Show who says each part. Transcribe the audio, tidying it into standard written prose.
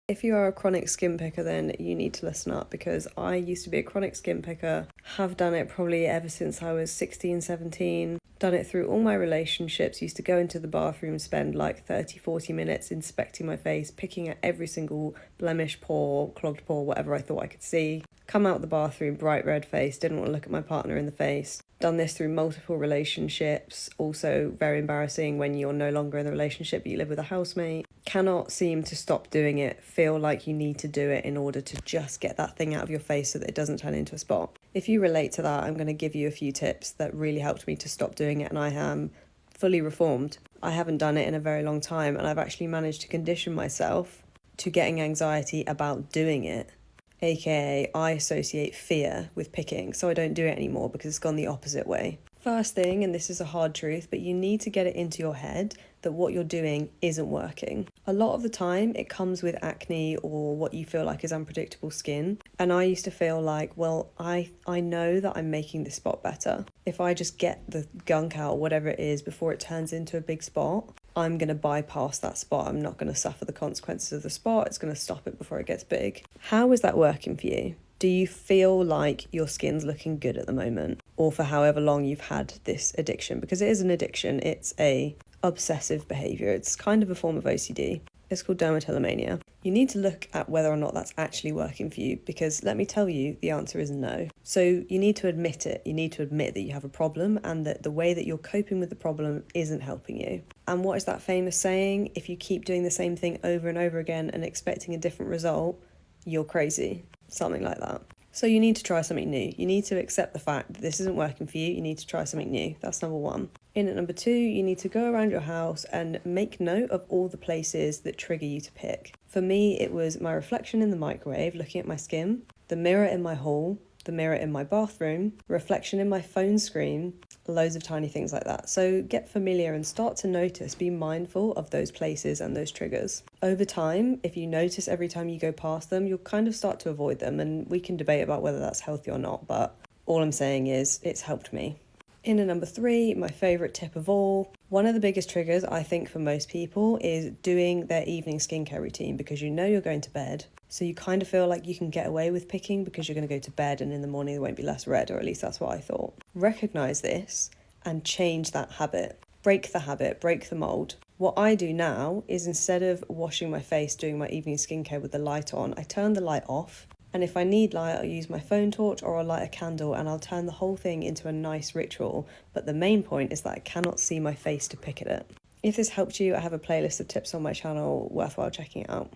Speaker 1: If you are a chronic skin picker, then you need to listen up, because I used to be a chronic skin picker, have done it probably ever since I was 16, 17, done it through all my relationships, used to go into the bathroom, spend like 30, 40 minutes inspecting my face, picking at every single blemish, pore, clogged pore, whatever I thought I could see. Come out the bathroom, bright red face, didn't want to look at my partner in the face. Done this through multiple relationships, also very embarrassing when you're no longer in the relationship but you live with a housemate. Cannot seem to stop doing it, feel like you need to do it in order to just get that thing out of your face so that it doesn't turn into a spot. If you relate to that, I'm going to give you a few tips that really helped me to stop doing it, and I am fully reformed. I haven't done it in a very long time, and I've actually managed to condition myself to getting anxiety about doing it. AKA, I associate fear with picking, so I don't do it anymore because it's gone the opposite way. First thing, and this is a hard truth, but you need to get it into your head that what you're doing isn't working. A lot of the time it comes with acne or what you feel like is unpredictable skin. And I used to feel like, well, I know that I'm making this spot better. If I just get the gunk out or whatever it is before it turns into a big spot, I'm going to bypass that spot. I'm not going to suffer the consequences of the spot. It's going to stop it before it gets big. How is that working for you? Do you feel like your skin's looking good at the moment? Or for however long you've had this addiction? Because it is an addiction. It's a obsessive behavior. It's kind of a form of OCD. It's called dermatillomania. You need to look at whether or not that's actually working for you, because let me tell you, the answer is no. So you need to admit it. You need to admit that you have a problem and that the way that you're coping with the problem isn't helping you. And what is that famous saying? If you keep doing the same thing over and over again and expecting a different result, you're crazy. Something like that. So you need to try something new. You need to accept the fact that this isn't working for you. You need to try something new. That's number one. In at number two, you need to go around your house and make note of all the places that trigger you to pick. For me, it was my reflection in the microwave, looking at my skin, the mirror in my hall, the mirror in my bathroom, reflection in my phone screen, loads of tiny things like that. So get familiar and start to notice, be mindful of those places and those triggers. Over time, if you notice every time you go past them, you'll kind of start to avoid them, and we can debate about whether that's healthy or not, but all I'm saying is it's helped me. In at number three, my favourite tip of all, one of the biggest triggers I think for most people is doing their evening skincare routine, because you know you're going to bed. So you kind of feel like you can get away with picking because you're going to go to bed and in the morning there won't be less red, or at least that's what I thought. Recognise this and change that habit. Break the habit, break the mould. What I do now is, instead of washing my face, doing my evening skincare with the light on, I turn the light off. And if I need light, I'll use my phone torch or I'll light a candle, and I'll turn the whole thing into a nice ritual. But the main point is that I cannot see my face to pick at it. If this helped you, I have a playlist of tips on my channel, worthwhile checking it out.